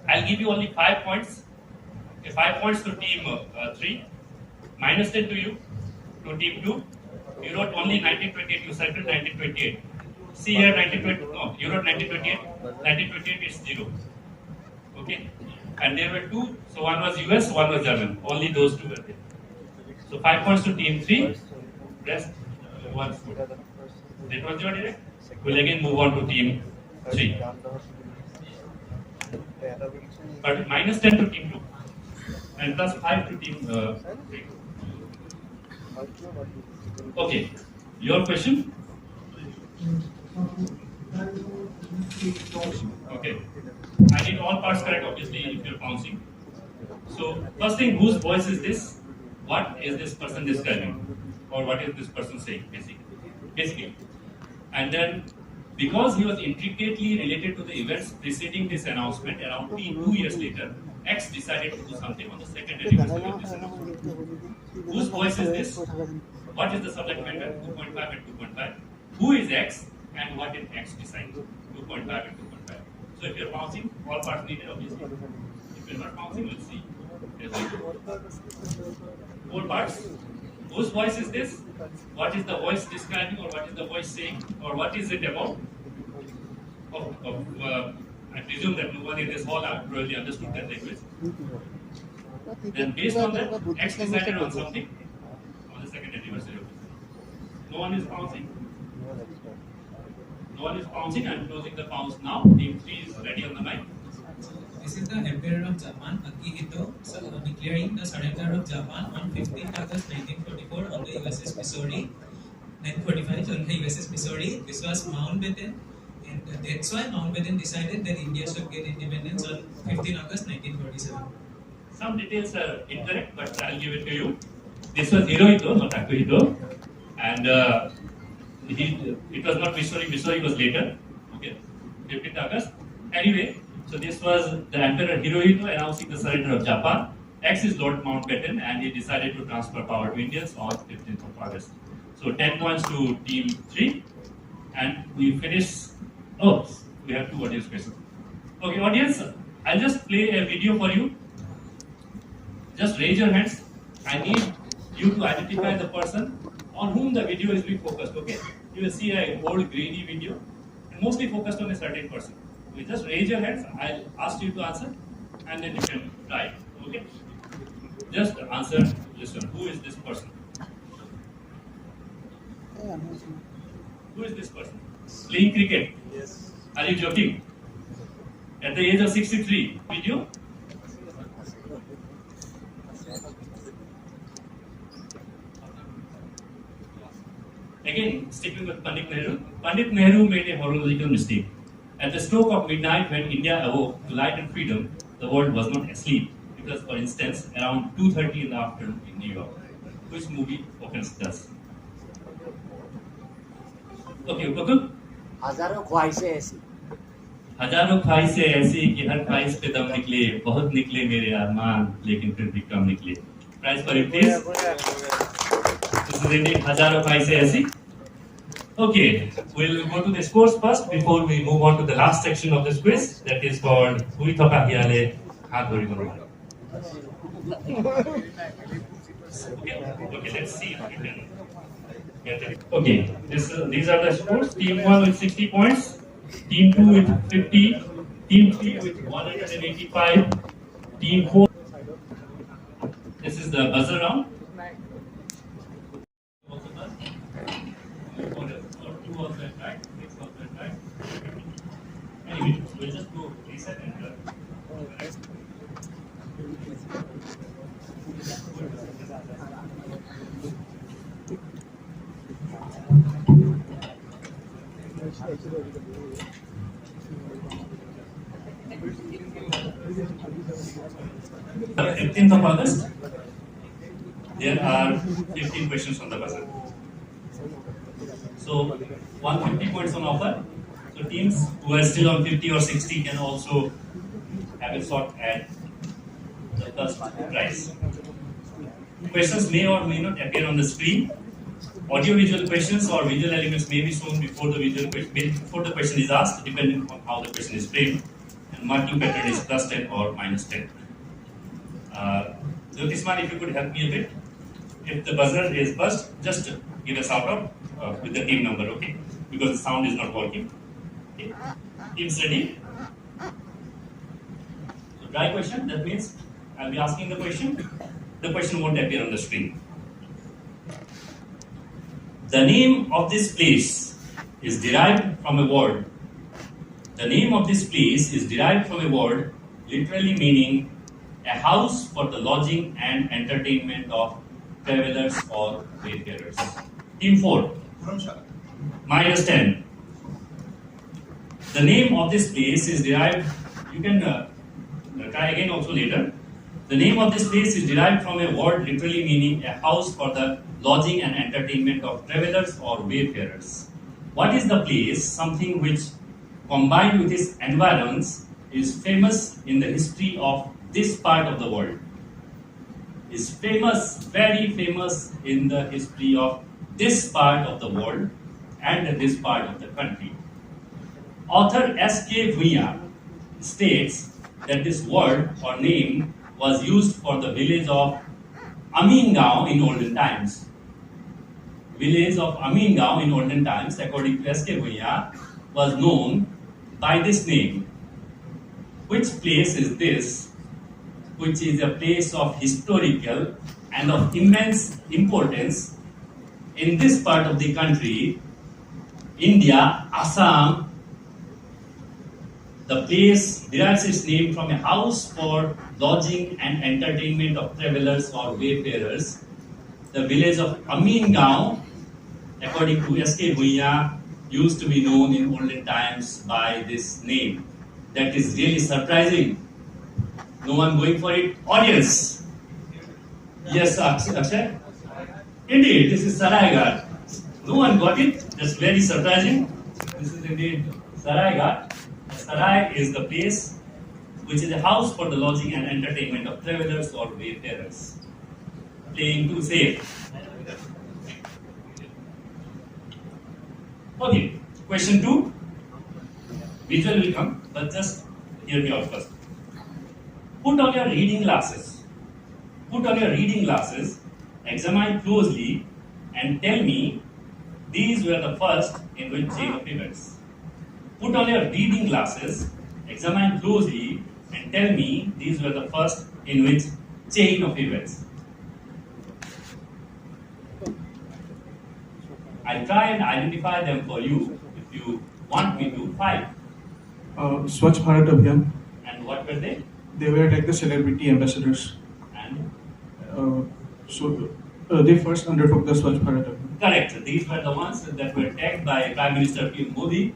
Speaker 1: I'll give you only 5 points. Okay, 5 points to team 3, minus 10 to you, to team 2. You wrote only 1928, you circled 1928. See here 1920, no, you wrote 1928, 1928 is 0. Okay, and there were 2, so one was US, one was German, only those 2 were there. So 5 points to team 3, rest 1 score. That was your direct. We'll again move on to team 3. But minus 10 to team 2 and plus 5 to team 3. Okay, your question? Okay, I need all parts correct obviously if you're bouncing. So first thing, whose voice is this? What is this person describing? Or what is this person saying basically? And then because he was intricately related to the events preceding this announcement, around 2 years later, X decided to do something on the second anniversary of this announcement. Whose voice is this? What is the subject matter? 2.5 and 2.5. Who is X and what did X decide? 2.5 and 2.5. So if you're bouncing, all parts needed obviously. If you're not bouncing, we'll see. 4 parts. Whose voice is this? What is the voice describing or what is the voice saying? Or what is it about? I presume that no one in this hall really understood that language. Then based on that, X decided on something on the second anniversary of this. No one is bouncing. No one is bouncing. I'm closing the bounce now. Team 3 is ready on the mic.
Speaker 13: This is the Emperor of Japan, Akihito, declaring the surrender of Japan on 15th August 1944 on the USS Missouri. 1945 on the USS Missouri. This was Mountbatten, and that's why Mountbatten decided that India should get independence on 15 August 1947.
Speaker 1: Some details are incorrect, but I'll give it to you. This was Hirohito, not Akihito, and it was not Missouri. Missouri was later. Okay, 15th August. Anyway. So this was the Emperor Hirohito announcing the surrender of Japan. X is Lord Mountbatten and he decided to transfer power to Indians on 15th of August. So 10 points to team 3 and we finish. Oh, we have 2 audience questions. Okay, audience, I'll just play a video for you. Just raise your hands. I need you to identify the person on whom the video is being focused. Okay, you will see an old grainy video and mostly focused on a certain person. You just raise your hands, I'll ask you to answer and then you can try. Okay? Just answer, listen. Who is this person? Who is this person? Playing cricket?
Speaker 12: Yes.
Speaker 1: Are you joking? At the age of 63, video? Again, sticking with Pandit Nehru. Pandit Nehru made a horological mistake. At the stroke of midnight, when India awoke to light and freedom, the world was not asleep. It was, for instance, around 2:30 in the afternoon in New York. Which movie opens thus? Okay, Upakul?
Speaker 14: हजारों ख्वाहिशें ऐसी
Speaker 1: हजारों ख्वाहिशें ऐसी कि हर ख्वाहिश पे दम निकले, बहुत निकले मेरे अरमान, लेकिन फिर भी कम निकले. Prize for it, please. This is indeed हजारों ख्वाहिशें ऐसी. Okay, we'll go to the scores first before we move on to the last section of this quiz that is called Hui Thoka Hiale Haat Dhori Maro. Okay, let's see if we can get it. Okay, these are the scores. Team 1 with 60 points, Team 2 with 50, Team 3 with 185, Team 4. This is the buzzer round. Anyway, we'll just go reset and the 15th of August. There are 15 questions on the buzzer. So 150 points on offer. So teams who are still on 50 or 60 can also have a shot at the first prize. Questions may or may not appear on the screen. Audio-visual questions or visual elements may be shown before the question is asked, depending on how the question is framed. And marking pattern is +10 or -10. Jyotisman, if you could help me a bit. If the buzzer is buzzed, just give a shout out with the team number, okay? Because the sound is not working. Okay. Teams ready? So dry question, that means I'll be asking the question. The question won't appear on the screen. The name of this place is derived from a word. The name of this place is derived from a word literally meaning a house for the lodging and entertainment of travelers or wayfarers. Team 4. -10. The name of this place is derived, you can try again also later. The name of this place is derived from a word literally meaning a house for the lodging and entertainment of travelers or wayfarers. What is the place? Something which, combined with its environs, is famous in the history of this part of the world. Is famous, very famous in the history of this part of the world and this part of the country. Author S.K. Bhuiyan states that this word or name was used for the village of Amingaon in olden times. Village of Amingaon in olden times, according to S.K. Bhuiyan, was known by this name. Which place is this? Which is a place of historical and of immense importance in this part of the country, India, Assam. The place derives its name from a house for lodging and entertainment of travelers or wayfarers. The village of Amingaon, according to S.K. Bhuiyan, used to be known in olden times by this name. That is really surprising. No one going for it? Audience? Yes, Akshay? Indeed, this is Saraigarh. No one got it? That's very surprising. This is indeed Saraigarh. Sarai is the place which is a house for the lodging and entertainment of travelers or wayfarers. Playing too safe. Okay, question 2. Visual will come, but just hear me out first. Put on your reading glasses. Put on your reading glasses, examine closely, and tell me these were the first in which chain of events. Put on your reading glasses, examine closely, and tell me these were the first in which chain of events. I'll try and identify them for you if you want me to. 5.
Speaker 10: Swachh Bharat Abhiyan.
Speaker 1: And what were they?
Speaker 10: They were like the celebrity ambassadors.
Speaker 1: And?
Speaker 10: They first undertook the Swachh Bharat Abhiyan.
Speaker 1: Correct. These were the ones that were tagged by Prime Minister Modi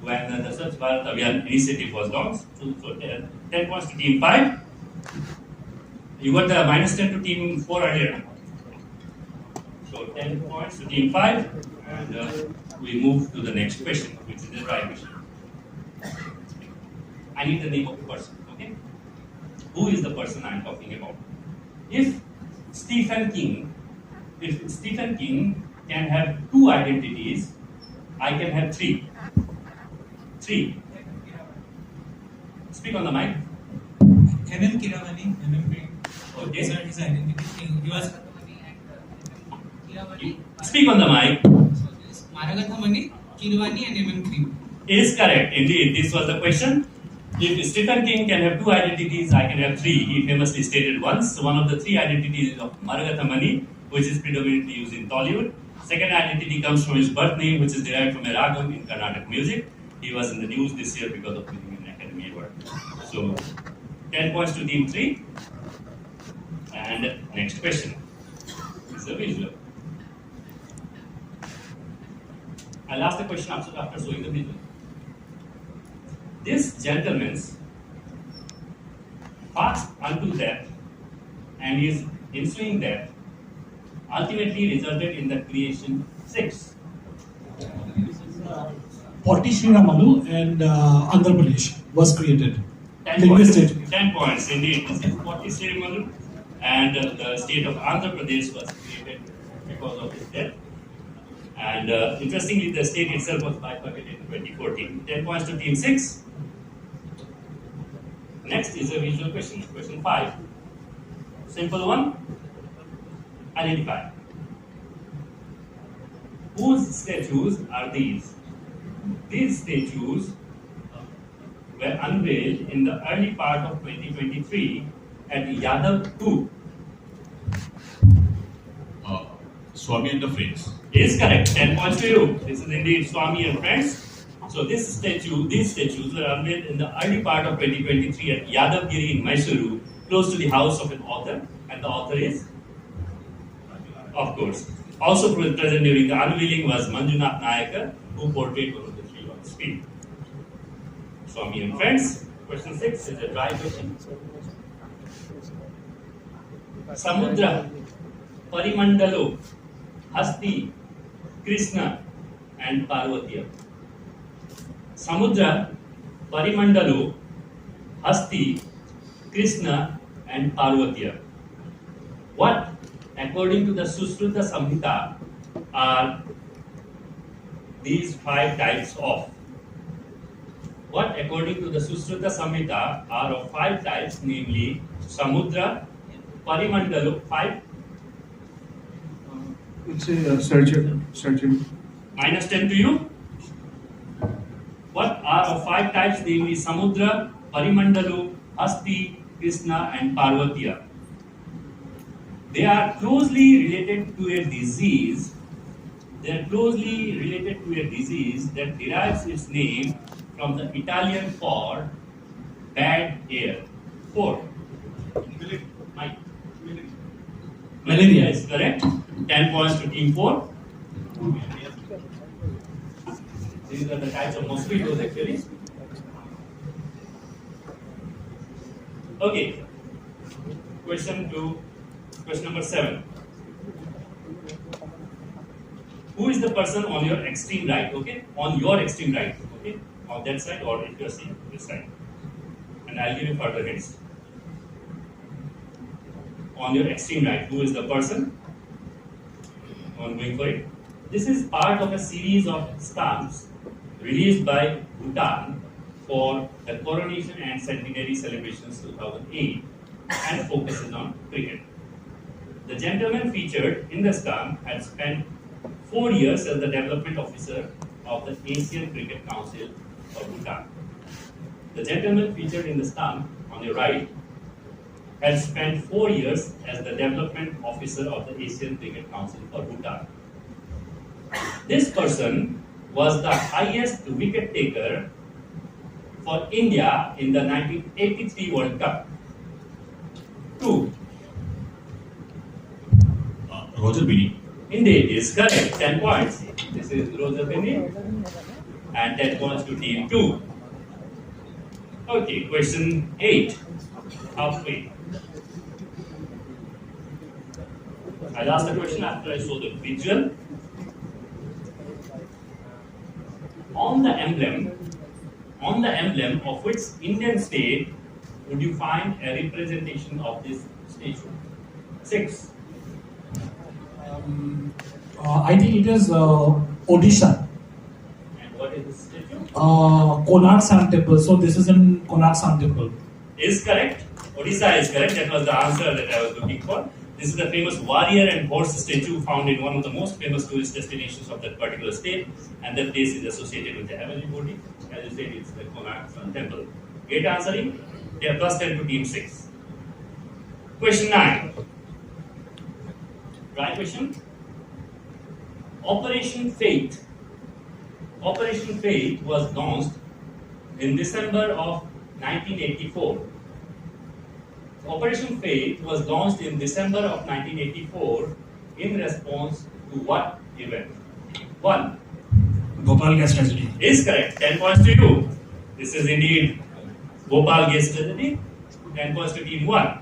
Speaker 1: when the Swachh Bharat Abhiyan initiative was launched. So 10 points to Team 5. You got the -10 to Team 4 earlier. So 10 points to Team 5. And we move to the next question, which is the dry question. I need the name of the person, okay? Who is the person I am talking about? If Stephen King can have 2 identities, I can have 3. 3. Speak on the mic.
Speaker 13: MM Kiravani, MM Green.
Speaker 1: Okay.
Speaker 13: These are his identity. He was
Speaker 1: Speak on the mic.
Speaker 13: Maragathamani, Kirwani, and MM Green.
Speaker 1: Is correct. Indeed, this was the question. If Stephen King can have 2 identities, I can have 3. He famously stated once. One of the 3 identities is of Maragathamani, which is predominantly used in Tollywood. Second identity comes from his birth name, which is derived from a ragam in Carnatic music. He was in the news this year because of winning an Academy Award. So, 10 points to Team 3. And next question is a visual. I'll ask the question after showing the visual. This gentleman fast unto death and is ensuing death ultimately resulted in the creation 6.
Speaker 5: Potti Sriramalu and Andhra Pradesh was created.
Speaker 1: 10 points. 10 points indeed. This is Potti Sriramalu, and the state of Andhra Pradesh was created because of his death. And interestingly, the state itself was bifurcated in 2014. 10 points to team 6. Next is a visual question. Question 5. Simple one. Identify. Whose statues are these? These statues were unveiled in the early part of 2023 at Yadav 2.
Speaker 7: Swami and the Friends.
Speaker 1: Is correct. 10 points to you. This is indeed Swami and Friends. So these statues were unveiled in the early part of 2023 at Yadavgiri in Mysuru, close to the house of an author, and the author is, of course. Also present during the unveiling was Manjunath Nayakar, who portrayed one of the three on screen. Swami and Friends. Question 6 is a dry question. Samudra, Parimandalo, Hasti, Krishna, and Parvatiya. Samudra, Parimandalo, Hasti, Krishna, and Parvatiya. What, according to the Sushruta Samhita, are these 5 types of? What, according to the Sushruta Samhita, are of 5 types, namely Samudra, Parimandalo, 5.
Speaker 10: It's a surgeon.
Speaker 1: Minus 10 to you. What are of 5 types, namely Samudra, Parimandalu, Hasti, Krishna, and Parvatiya? They are closely related to a disease. That derives its name from the Italian for bad air. 4. Malaria is correct. 10 points to team 4. These are the types of mosquitoes actually. Okay. Question number 7. Who is the person on your extreme right? Okay, on your extreme right. Okay, on that side, or if you are seeing this side, and I'll give you further hints. On your extreme right, who is the person? On going for it. This is part of a series of stamps released by Bhutan for the coronation and centenary celebrations 2008 and focuses on cricket. The gentleman featured in the stamp had spent 4 years as the development officer of the Asian Cricket Council of Bhutan. The gentleman featured in the stamp on your right had spent 4 years as the development officer of the Asian Cricket Council for Bhutan. This person was the highest wicket taker for India in the 1983 World Cup. 2.
Speaker 7: Roger Binny.
Speaker 1: Indeed, is correct. 10 points. This is Roger Binny. And 10 points to team 2. Okay, question 8. Halfway. I'll ask the question after I show the visual. On the emblem of which Indian state would you find a representation of this statue? 6.
Speaker 5: I think it is Odisha.
Speaker 1: And what is this statue?
Speaker 5: Konark Sun Temple. So this is in Konark Sun Temple.
Speaker 1: Is correct. Odisha is correct. That was the answer that I was looking for. This is the famous warrior and horse statue found in one of the most famous tourist destinations of that particular state, and that place is associated with the heavenly body. As I said, it's the Konark Sun Temple. Great answering. They are plus 10 to team 6. Question 9. Right question. Operation Fate. Operation Fate was launched in December of 1984. Operation Fate was launched in December of 1984 in response to what event? 1.
Speaker 8: Bhopal gas tragedy.
Speaker 1: Is correct. 10 points to you. This is indeed Bhopal gas tragedy. 10 points to team 1.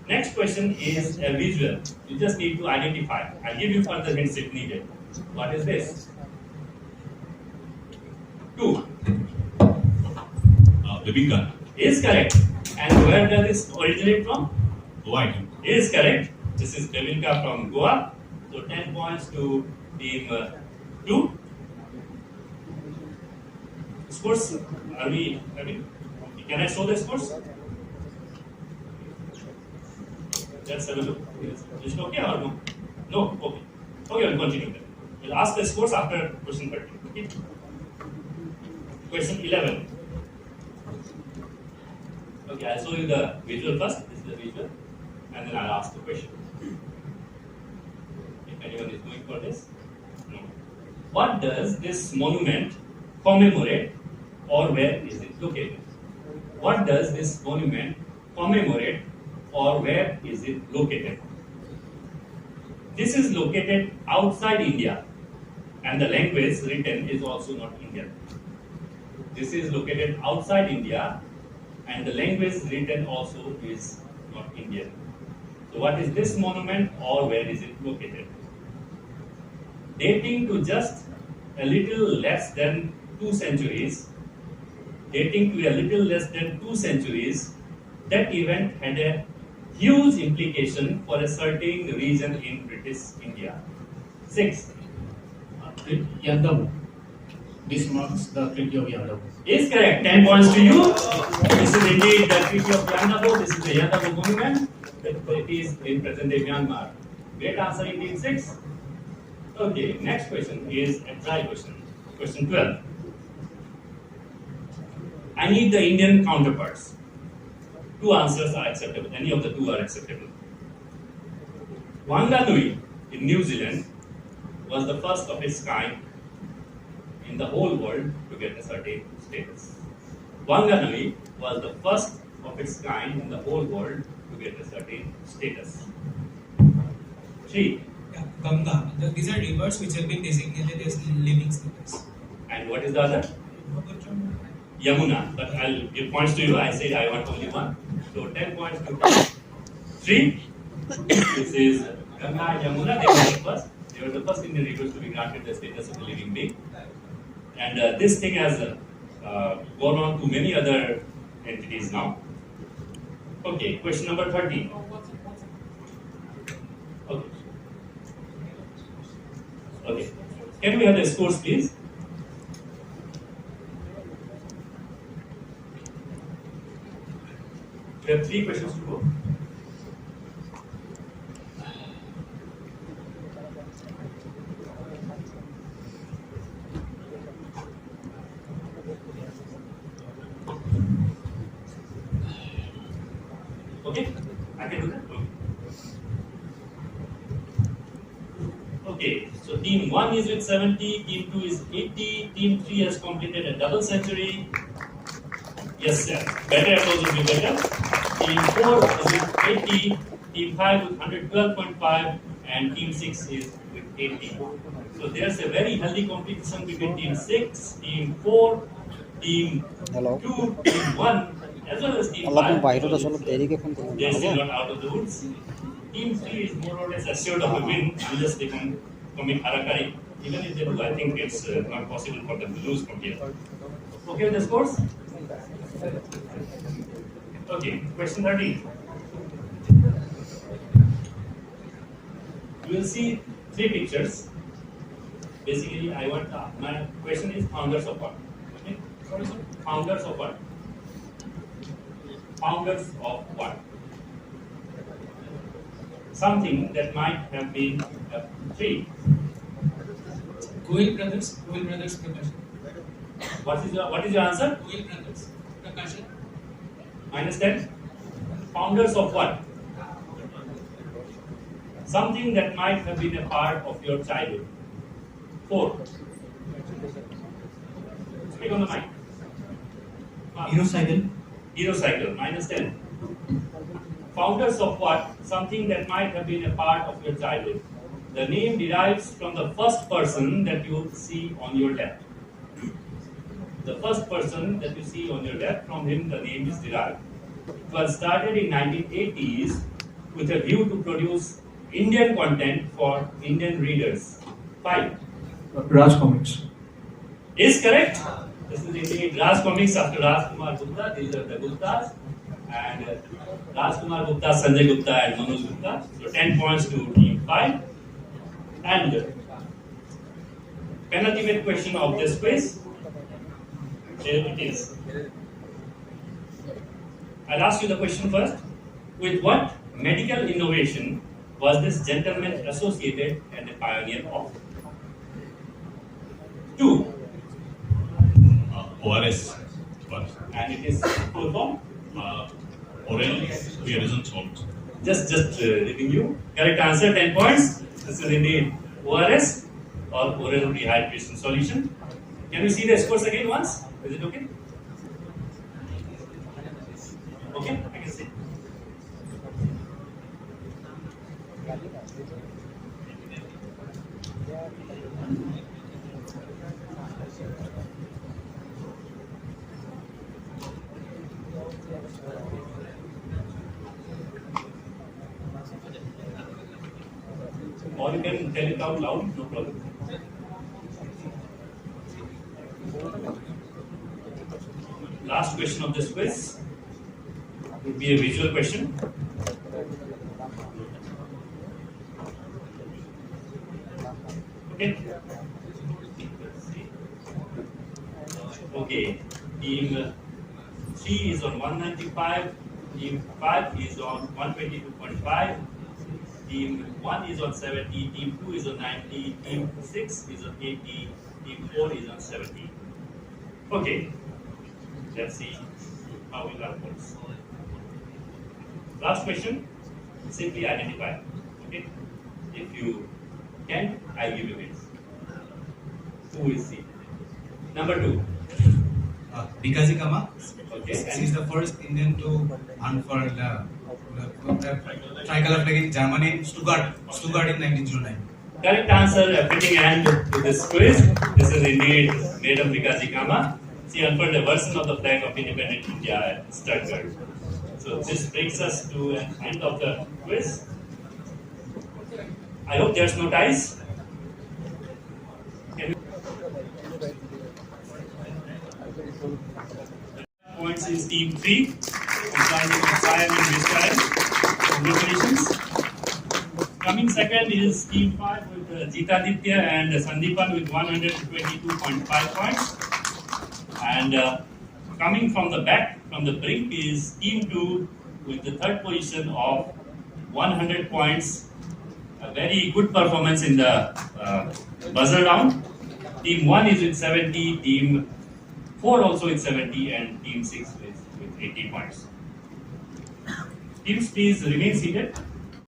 Speaker 1: Next question is a visual. You just need to identify. I'll give you further hints if needed. What is this? 2.
Speaker 7: Bibinka.
Speaker 1: Is correct. And where does this originate from?
Speaker 7: Guwahati.
Speaker 1: Is correct. This is Bibinka from Goa. So 10 points to team 2. Scores, can I show the scores? Let's have a look. Is it okay or no? No? Okay. Okay, we'll continue then. We'll ask the scores after question 13. Okay? Question 11. Okay, I'll show you the visual first. This is the visual. And then I'll ask the question. If anyone is going for this. No. What does this monument commemorate, or where is it located? What does this monument commemorate, or where is it located? This is located outside India, and the language written is also not Indian. This is located outside India, and the language written also is not Indian. So what is this monument, or where is it located? Dating to just a little less than 2 centuries, that event had a huge implication for a certain region in British India. 6.
Speaker 5: Yandavu. This marks the Treaty of Yandavu.
Speaker 1: Is correct. 10 points to you. This is indeed the Treaty of Yandavu. This is the Yandavu monument. It is in present-day Myanmar. Great answer in team 6. Okay, next question is a try question. Question 12. I need the Indian counterparts. 2 answers are acceptable. Any of the 2 are acceptable. Wanganui in New Zealand was the first of its kind in the whole world to get a certain status. Wanganui was the first of its kind in the whole world to get a certain status. 3.
Speaker 13: Ganga. These are rivers which have been designated as living status.
Speaker 1: And what is the other? Yamuna. But I'll give points to you. I said I want only 1. So 10 points to 3. This is Ganga and Yamuna. They were the first Indian rivers to be granted the status of a living being. And this thing has gone on to many other entities now. Okay, question number 13. Okay. Okay. Can we have the scores, please? We have 3 questions to go. Okay, I can do that. Okay, so team 1 is with 70, team 2 is 80, team 3 has completed a double century. Yes, sir. Better applause will be better. Team 4 is with 80, team 5 with 112.5, and team 6 is with 80. So there's a very healthy competition between team 6, team 4, team 2, team 1, as well as team 5. They're still not out of the woods. Team 3 is more or less assured of a win unless they can commit harakari. Even if they do, I think it's not possible for them to lose from here. Okay with the scores? Okay, question 13. You will see 3 pictures. Basically, I want my question is founders of what? Okay? Sorry, sir. Founders of what? Founders of what? Something that might have been a tree.
Speaker 13: Goel brothers, Prakashan.
Speaker 1: What is your answer?
Speaker 13: Goel brothers, Prakashan.
Speaker 1: Minus 10. Founders of what? Something that might have been a part of your childhood. 4. Speak on the mic.
Speaker 4: Hero
Speaker 1: Cycle. Minus 10. Founders of what? Something that might have been a part of your childhood. The name derives from the first person that you see on your left. The first person that you see on your left, from him the name is derived. It was started in 1980s with a view to produce Indian content for Indian readers? 5.
Speaker 10: Raj Comics.
Speaker 1: Is correct. This is indeed Raj Comics after Raj Kumar Gupta. These are the Guptas. And Raj Kumar Gupta, Sanjay Gupta and Manoj Gupta. So 10 points to team 5. And penultimate question of this quiz. Here it is. I'll ask you the question first. With what medical innovation was this gentleman associated and a pioneer of? 2.
Speaker 7: ORS.
Speaker 1: And it is full form?
Speaker 7: Oral realism salt.
Speaker 1: Just reading you. Correct answer, 10 points. This is indeed ORS or oral rehydration solution. Can you see the scores again once? Is it okay? Okay, I can see. Or you can tell it out loud, no problem. Last question of this quiz would be a visual question. Okay. Okay. Team 3 is on 195. Team 5 is on 122.5. Team 1 is on 70, Team 2 is on 90, Team 6 is on 80, Team 4 is on 70. Okay, let's see how we learn points. Last question, simply identify. Okay, if you can, I'll give you hints. Who is C? Number 2.
Speaker 15: Bikaji Kama.
Speaker 1: Okay.
Speaker 15: She is the first Indian to unfurl the tricolor flag in Germany, Stuttgart in 1909.
Speaker 1: Correct answer, fitting end to this quiz. This is indeed Madam Bikaji Kama. She unfurled a version of the flag of independent India at Stuttgart. So this brings us to an end of the quiz. I hope there's no ties. Points is team 3, comprising of Siam and Israel. Congratulations. Coming second is team 5 with Jitaditya and Sandeepan with 122.5 points. And coming from the back, from the brink, is team 2 with the third position of 100 points. A very good performance in the buzzer round. Team 1 is with 70, team 4 also with 70, and team 6 with 80 points. Teams, please remain seated.